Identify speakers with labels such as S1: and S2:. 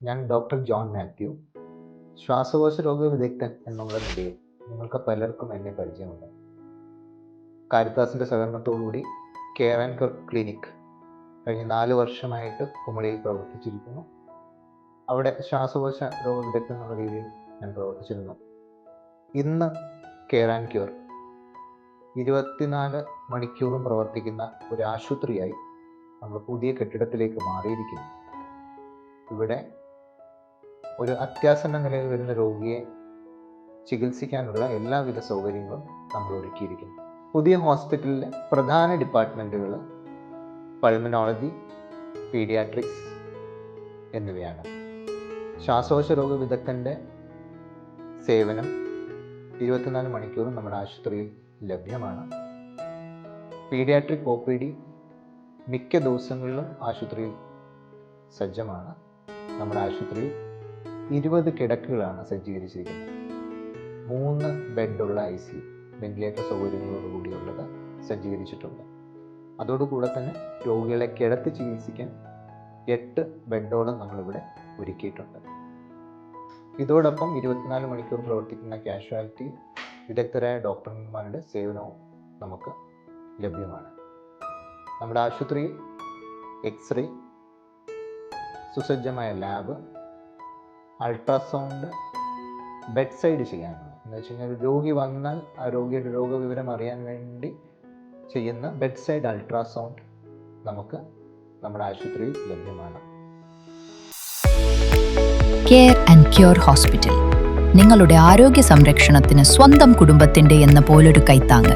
S1: ഞാൻ doctor John Mathew, ശ്വാസകോശ രോഗ വിദഗ്ധൻ എന്നുള്ള നിലയിൽ നിങ്ങൾക്ക് പലർക്കും എന്നെ പരിചയമുണ്ട്. കാരിത്താസിൻ്റെ സഹകരണത്തോടുകൂടി കെയർ ആൻഡ് ക്യൂർ ക്ലിനിക് കഴിഞ്ഞ 4 വർഷമായിട്ട് കുമളിയിൽ പ്രവർത്തിച്ചിരിക്കുന്നു. അവിടെ ശ്വാസകോശ രോഗ വിദഗ്ധൻ എന്നുള്ള രീതിയിൽ ഞാൻ പ്രവർത്തിച്ചിരുന്നു. ഇന്ന് കെയർ ആൻഡ് ക്യൂർ 24 മണിക്കൂറും പ്രവർത്തിക്കുന്ന ഒരു ആശുപത്രിയായി നമ്മൾ പുതിയ കെട്ടിടത്തിലേക്ക് മാറിയിരിക്കുന്നു. ഇവിടെ ഒരു അത്യാസന്ന നിലയിൽ വരുന്ന രോഗിയെ ചികിത്സിക്കാനുള്ള എല്ലാവിധ സൗകര്യങ്ങളും നമ്മൾ ഒരുക്കിയിരിക്കുന്നു. പുതിയ ഹോസ്പിറ്റലിലെ പ്രധാന ഡിപ്പാർട്ട്മെൻറ്റുകൾ പൾമനോളജി, പീഡിയാട്രിക്സ് എന്നിവയാണ്. ശ്വാസകോശ രോഗ വിദഗ്ധൻ്റെ സേവനം 24 മണിക്കൂറും നമ്മുടെ ആശുപത്രിയിൽ ലഭ്യമാണ്. പീഡിയാട്രിക് OPD മിക്ക ദിവസങ്ങളിലും ആശുപത്രിയിൽ സജ്ജമാണ്. നമ്മുടെ ആശുപത്രിയിൽ 20 കിടക്കുകളാണ് സജ്ജീകരിച്ചിരിക്കുന്നത്. 3 ബെഡുള്ള ICU വെന്റിലേറ്റർ സൗകര്യങ്ങളോടുകൂടിയുള്ളത് സജ്ജീകരിച്ചിട്ടുണ്ട്. അതോടുകൂടെ തന്നെ രോഗികളെ കിടത്തി ചികിത്സിക്കാൻ 8 ബെഡോളം നമ്മളിവിടെ ഒരുക്കിയിട്ടുണ്ട്. ഇതോടൊപ്പം 24 മണിക്കൂർ പ്രവർത്തിക്കുന്ന കാഷ്വാലിറ്റി വിദഗ്ധരായ ഡോക്ടർമാരുടെ സേവനവും നമുക്ക് ലഭ്യമാണ്. നമ്മുടെ ആശുപത്രിയിൽ എക്സ്റേ, സുസജ്ജമായ ലാബ്, അൾട്രാസൗണ്ട്, ബെഡ് സൈഡ് ചെയ്യാനുള്ളത് എന്ന് വെച്ച് കഴിഞ്ഞാൽ രോഗി വന്നാൽ ആ രോഗിയുടെ രോഗവിവരം അറിയാൻ വേണ്ടി ചെയ്യുന്ന ബെഡ് സൈഡ് അൾട്രാസൗണ്ട് നമുക്ക് നമ്മുടെ ആശുപത്രിയിൽ ലഭ്യമാണ്.
S2: കെയർ ആൻഡ് ക്യൂർ ഹോസ്പിറ്റൽ നിങ്ങളുടെ ആരോഗ്യ സംരക്ഷണത്തിന് സ്വന്തം കുടുംബത്തിൻ്റെ എന്ന പോലൊരു കൈത്താങ്ങ്.